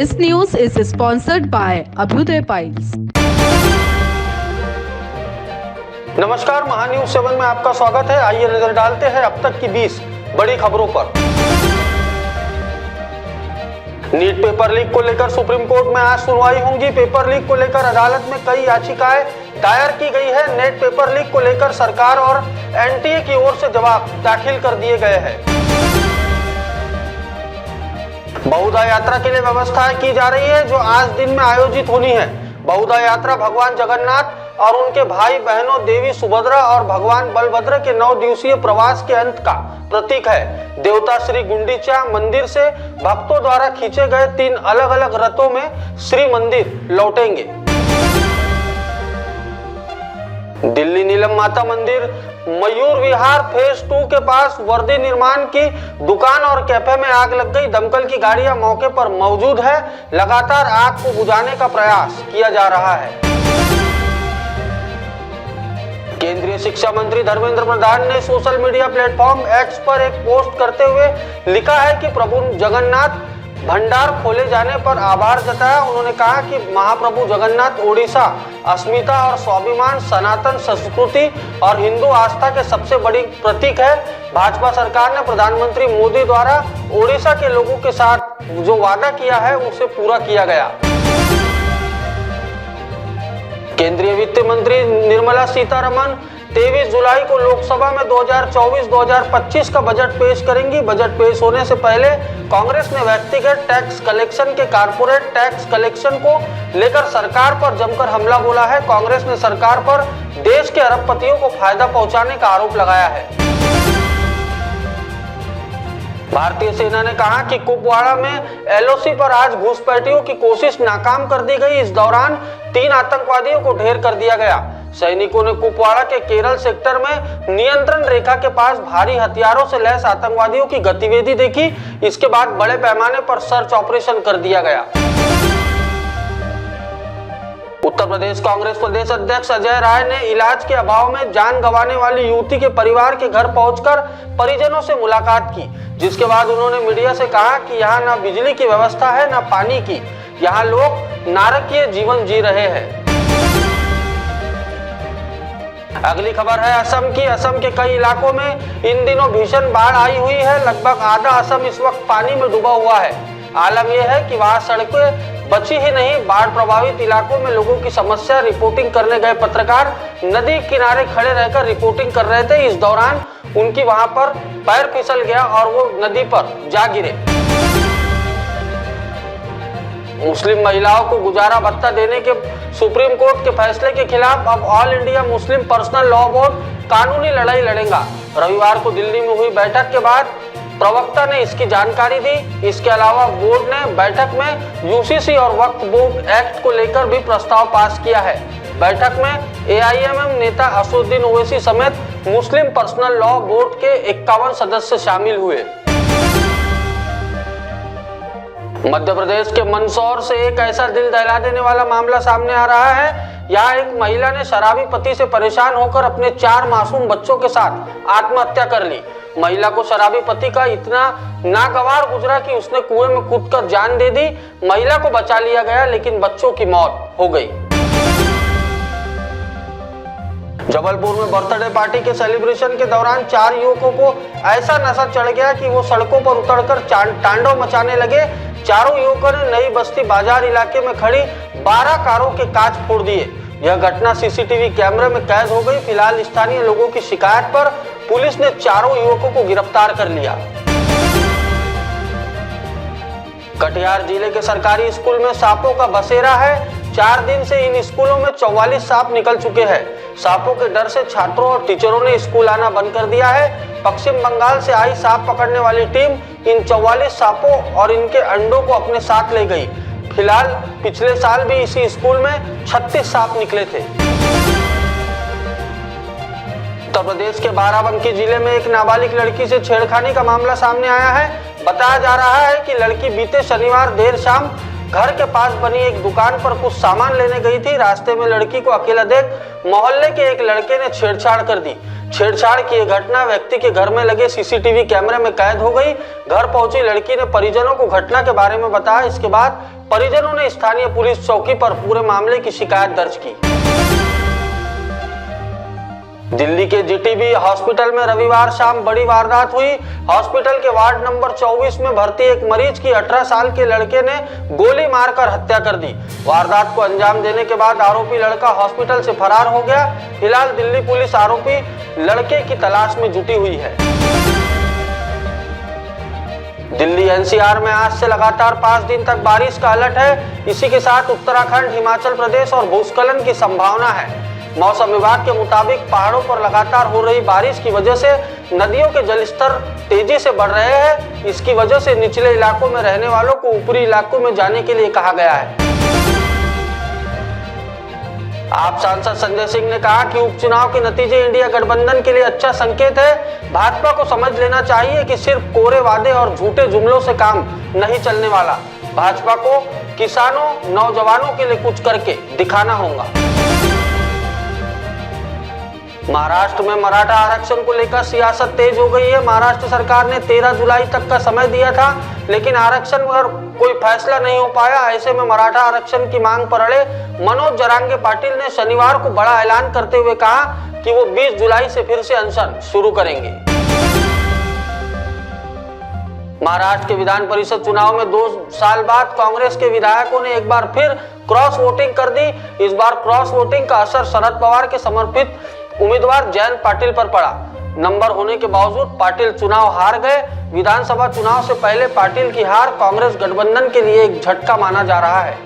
This news is sponsored by Abhyuday Piles. नमस्कार, महान्यूज 7 में आपका स्वागत है। आइए नजर डालते हैं अब तक की 20 बड़ी खबरों पर। नीट पेपर लीक को लेकर सुप्रीम कोर्ट में आज सुनवाई होगी। पेपर लीक को लेकर अदालत में कई याचिकाएं दायर की गई है। नेट पेपर लीक को लेकर सरकार और एनटीए की ओर से जवाब दाखिल कर दिए गए हैं। बहुधा यात्रा के लिए व्यवस्थाएं की जा रही है जो आज दिन में आयोजित होनी है। बहुधा यात्रा भगवान जगन्नाथ और उनके भाई बहनों देवी सुभद्रा और भगवान बलभद्र के 9 दिवसीय प्रवास के अंत का प्रतीक है। देवता श्री गुंडीचा मंदिर से भक्तों द्वारा खींचे गए 3 अलग अलग रथों में श्री मंदिर लौटेंगे। दिल्ली नीलम माता मंदिर मयूर विहार फेज 2 के पास वर्दी निर्माण की दुकान और कैफे में आग लग गई। दमकल की गाड़ियां मौके पर मौजूद है। लगातार आग को बुझाने का प्रयास किया जा रहा है। केंद्रीय शिक्षा मंत्री धर्मेंद्र प्रधान ने सोशल मीडिया प्लेटफॉर्म एक्स पर एक पोस्ट करते हुए लिखा है कि प्रभु जगन्नाथ भंडार खोले जाने पर आभार जताया। उन्होंने कहा कि महाप्रभु जगन्नाथ ओडिशा अस्मिता और स्वाभिमान, सनातन संस्कृति और हिंदू आस्था के सबसे बड़ी प्रतीक है। भाजपा सरकार ने प्रधानमंत्री मोदी द्वारा ओडिशा के लोगों के साथ जो वादा किया है उसे पूरा किया गया। केंद्रीय वित्त मंत्री निर्मला सीतारमण 23 जुलाई को लोकसभा में 2024-2025 का बजट पेश करेंगी। बजट पेश होने से पहले कांग्रेस ने व्यक्तिगत टैक्स कलेक्शन के कारपोरेट टैक्स कलेक्शन को लेकर सरकार पर जमकर हमला बोला है। कांग्रेस ने सरकार पर देश के अरबपतियों को फायदा पहुंचाने का आरोप लगाया है। भारतीय सेना ने कहा कि कुपवाड़ा में एलओसी पर आज घुसपैठियों की कोशिश नाकाम कर दी गई। इस दौरान 3 आतंकवादियों को ढेर कर दिया गया। सैनिकों ने कुपवाड़ा के केरल सेक्टर में नियंत्रण रेखा के पास भारी हथियारों से लैस आतंकवादियों की गतिविधि देखी। इसके बाद बड़े पैमाने पर सर्च ऑपरेशन कर दिया गया। उत्तर प्रदेश कांग्रेस प्रदेश अध्यक्ष अजय राय ने इलाज के अभाव में जान गंवाने वाली युवती के परिवार के घर पहुंचकर परिजनों से मुलाकात की, जिसके बाद उन्होंने मीडिया से कहा कि यहाँ न बिजली की व्यवस्था है न पानी की। यहाँ लोग नारकीय जीवन जी रहे हैं। अगली खबर है असम की। असम के कई इलाकों में इन दिनों भीषण बाढ़ आई हुई है। लगभग आधा असम इस वक्त पानी में डूबा हुआ है। आलम यह है कि वहां सड़कें बची ही नहीं। बाढ़ प्रभावित इलाकों में लोगों की समस्या रिपोर्टिंग करने गए पत्रकार नदी किनारे खड़े रहकर रिपोर्टिंग कर रहे थे। इस दौरान उनकी वहां पर पैर फिसल गया और वो नदी पर जा गिरे। मुस्लिम महिलाओं को गुजारा भत्ता देने के सुप्रीम कोर्ट के फैसले के खिलाफ अब all India Muslim personal law board कानूनी लड़ाई लड़ेगा। रविवार को दिल्ली में हुई बैठक के बाद प्रवक्ता ने इसकी जानकारी दी। इसके अलावा बोर्ड ने बैठक में यूसीसी और वक्फ बोर्ड एक्ट को लेकर भी प्रस्ताव पास किया है। बैठक में एआईएमएम नेता असदुद्दीन ओवैसी समेत मुस्लिम पर्सनल लॉ बोर्ड के 51 सदस्य शामिल हुए। मध्य प्रदेश के मंदसौर से एक ऐसा दिल दहला देने वाला मामला सामने आ रहा है। यहाँ एक महिला ने शराबी पति से परेशान होकर अपने 4 मासूम बच्चों के साथ आत्महत्या कर ली। महिला को शराबी पति का इतना नागवार गुजरा कि उसने कुएं में कूदकर जान दे दी। महिला को बचा लिया गया लेकिन बच्चों की मौत हो गई। जबलपुर में बर्थडे पार्टी के सेलिब्रेशन के दौरान 4 युवकों को ऐसा नशा चढ़ गया कि वो सड़कों पर उतरकर तांडव मचाने लगे। चारों युवकों ने नई बस्ती बाजार इलाके में खड़ी 12 कारों के कांच फोड़ दिए। यह घटना सीसीटीवी कैमरे में कैद हो गई। फिलहाल स्थानीय लोगों की शिकायत पर पुलिस ने चारों युवकों को गिरफ्तार कर लिया। कटिहार जिले के सरकारी स्कूल में सांपों का बसेरा है। 4 दिन से इन स्कूलों में 44 सांप निकल चुके हैं। सांपों के डर से छात्रों और टीचरों ने स्कूल आना बंद कर दिया है। पश्चिम बंगाल से आई सांप पकड़ने वाली टीम इन 44 सांपों और इनके अंडों को अपने साथ ले गई। फिलहाल पिछले साल भी इसी स्कूल में 36 सांप निकले थे। उत्तर प्रदेश के बाराबंकी जिले में एक नाबालिग लड़की से छेड़खानी का मामला सामने आया है। बताया जा रहा है कि लड़की बीते शनिवार देर शाम घर के पास बनी एक दुकान पर कुछ सामान लेने गई थी। रास्ते में लड़की को अकेला देख मोहल्ले के एक लड़के ने छेड़छाड़ कर दी, छेड़छाड़ की यह घटना व्यक्ति के घर में लगे सीसीटीवी कैमरे में कैद हो गई। घर पहुंची लड़की ने परिजनों को घटना के बारे में बताया। इसके बाद परिजनों ने स्थानीय पुलिस चौकी पर पूरे मामले की शिकायत दर्ज की। दिल्ली के जीटीबी हॉस्पिटल में रविवार शाम बड़ी वारदात हुई। हॉस्पिटल के वार्ड नंबर 24 में भर्ती एक मरीज की 18 साल के लड़के ने गोली मारकर हत्या कर दी। वारदात को अंजाम देने के बाद आरोपी लड़का हॉस्पिटल से फरार हो गया। फिलहाल दिल्ली पुलिस आरोपी लड़के की तलाश में जुटी हुई है। दिल्ली एनसीआर में आज से लगातार 5 दिन तक बारिश का अलर्ट है। इसी के साथ उत्तराखंड, हिमाचल प्रदेश और भूस्खलन की संभावना है। मौसम विभाग के मुताबिक पहाड़ों पर लगातार हो रही बारिश की वजह से नदियों के जलस्तर तेजी से बढ़ रहे हैं। इसकी वजह से निचले इलाकों में रहने वालों को ऊपरी इलाकों में जाने के लिए कहा गया है। आप सांसद संजय सिंह ने कहा कि उपचुनाव के नतीजे इंडिया गठबंधन के लिए अच्छा संकेत है। भाजपा को समझ लेना चाहिए कि सिर्फ कोरे वादे और झूठे जुमलों से काम नहीं चलने वाला। भाजपा को किसानों, नौजवानों के लिए कुछ करके दिखाना होगा। महाराष्ट्र में मराठा आरक्षण को लेकर सियासत तेज हो गई है। महाराष्ट्र सरकार ने 13 जुलाई तक का समय दिया था, लेकिन आरक्षण पर कोई फैसला नहीं हो पाया। ऐसे में मराठा आरक्षण की मांग पर अड़े मनोज जरांगे पाटिल ने शनिवार को बड़ा ऐलान करते हुए कहा कि वो 20 जुलाई से फिर से अनशन शुरू करेंगे। महाराष्ट्र के विधान परिषद चुनाव में 2 साल बाद कांग्रेस के विधायकों ने एक बार फिर क्रॉस वोटिंग कर दी। इस बार क्रॉस वोटिंग का असर शरद पवार के समर्पित उम्मीदवार जयंत पाटिल पर पड़ा। नंबर होने के बावजूद पाटिल चुनाव हार गए। विधानसभा चुनाव से पहले पाटिल की हार कांग्रेस गठबंधन के लिए एक झटका माना जा रहा है।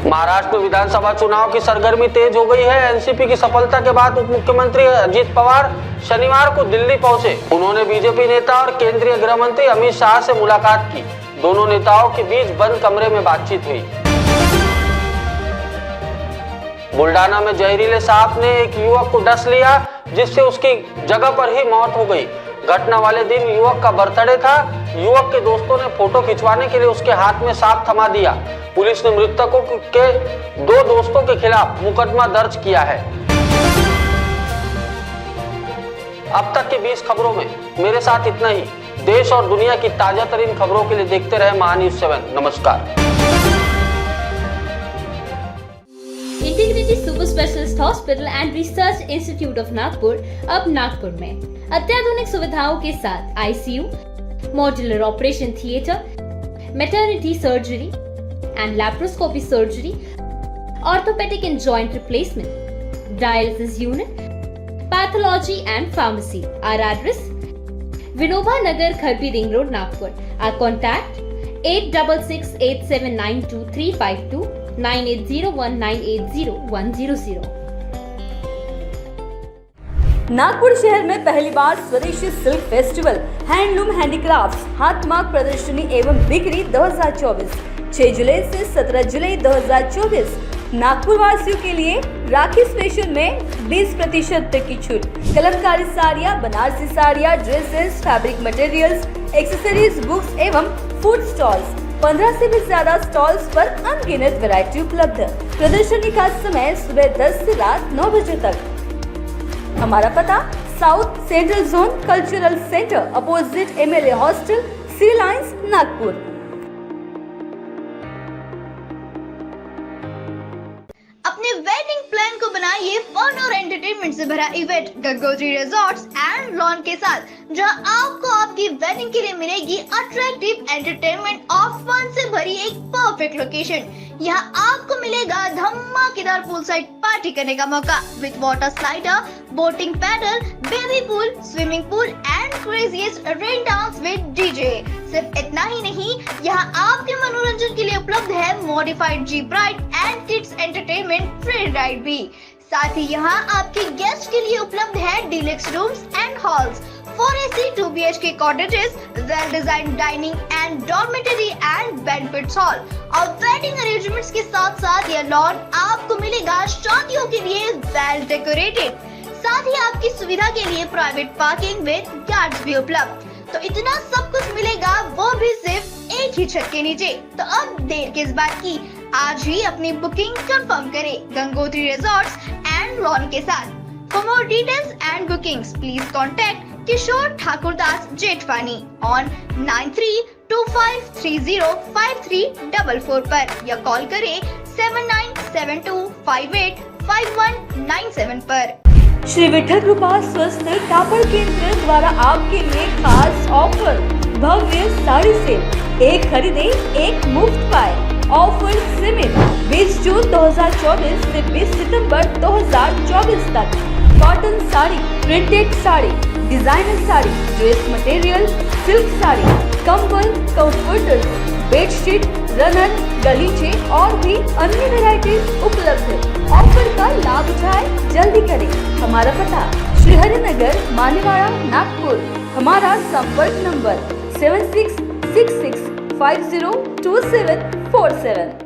महाराष्ट्र में विधानसभा चुनाव की सरगर्मी तेज हो गई है। एनसीपी की सफलता के बाद उप मुख्यमंत्री अजित पवार शनिवार को दिल्ली पहुंचे। उन्होंने बीजेपी नेता और केंद्रीय गृह मंत्री अमित शाह से मुलाकात की। दोनों नेताओं के बीच बंद कमरे में बातचीत हुई। बुल्डाना में जहरीले सांप ने एक युवक को डस लिया, जिससे उसकी जगह पर ही मौत हो गई। घटना वाले दिन युवक का बर्थडे था। युवक के दोस्तों ने फोटो खिंचवाने के लिए उसके हाथ में सांप थमा दिया। पुलिस ने मृतकों के 2 दोस्तों के खिलाफ मुकदमा दर्ज किया है। अब तक की 20 खबरों में मेरे साथ इतना ही। देश और दुनिया की ताजा तरीन खबरों के लिए देखते रहे महान्यूज 7। नमस्कार। Integrity super specialist hospital and research institute of Nagpur अब नागपुर में अत्याधुनिक सुविधाओं के साथ ICU, modular operation theatre, maternity surgery and laparoscopy surgery, orthopaedic and joint replacement, dialysis unit, pathology and pharmacy. Our address: Vinoba Nagar, Kharbi Ring Road, Nagpur. Our contact: 8668792352 9801980100. Nagpur शहर में पहली बार स्वदेशी सिल्क फेस्टिवल, हैंडलूम, हैंडीक्राफ्ट्स, हाथमाग प्रदर्शनी एवं बिक्री 2024 6 जुलाई से 17 जुलाई 2024। नागपुर वासियों के लिए राखी स्पेशल में 20% तक की छूट। कलमकारी साड़ियाँ, बनारसी साड़ियाँ, dresses, fabric materials, accessories, books एवं फूड स्टॉल्स। 15 से भी ज्यादा स्टॉल्स पर अनगिनत वैरायटी उपलब्ध। प्रदर्शनी का समय सुबह 10 से रात 9 बजे तक। हमारा पता: south central zone cultural centre, opposite MLA hostel, C lines, Nagpur. अपने वेडिंग प्लान को बनाइए फन और एंटरटेनमेंट से भरा event Gangotri resorts and lawn के साथ, जहां आपको आपकी वेडिंग के लिए मिलेगी अट्रैक्टिव एंटरटेनमेंट और फन से भरी एक परफेक्ट लोकेशन। यहाँ आपको मिलेगा धमाकेदार पूल साइड पार्टी करने का मौका with water slider, boating pedal, baby pool, swimming pool and craziest rain dance with DJ. सिर्फ इतना ही नहीं, यहाँ आपके मनोरंजन के लिए उपलब्ध है modified jeep ride and kids entertainment free ride भी। साथ ही यहाँ आपके गेस्ट के लिए उपलब्ध है deluxe rooms and halls, 4 AC 2 BHK cottages, well designed dining and dormitory and banquet hall और वेडिंग अरेंजमेंट्स के साथ साथ यह लॉन आपको मिलेगा शादियों के लिए वेल डेकोरेटेड। साथ ही आपकी सुविधा के लिए प्राइवेट पार्किंग विद गार्ड्स भी उपलब्ध। तो इतना सब कुछ मिलेगा, वो भी सिर्फ एक ही छत के नीचे। तो अब देर किस बात की, आज ही अपनी बुकिंग कंफर्म करें। Gangotri resorts and and lawn के साथ। For more details and bookings please contact Kishore Thakurdas Jethwani on 9325305344 पर या कॉल करें 7972585197 पर। श्री विठल कृपा स्वस्थ कापड़ केंद्र द्वारा आपके लिए खास ऑफर भव्य साड़ी सेल, एक खरीदे एक मुफ्त पाए। ऑफर सीमित 20 जून 2024 से 20 सितंबर 2024 तक। Cotton sari, printed sari, designer sari, dress material, silk sari, कंबल, कंफर्टर्स, बेडशीट, रनर, गलीचे और भी अन्य वैरायटीज उपलब्ध है। ऑफर का लाभ उठाए, जल्दी करें। हमारा पता श्री हरिनगर, मानेवाड़ा, नागपुर। हमारा संपर्क नंबर 7666502747।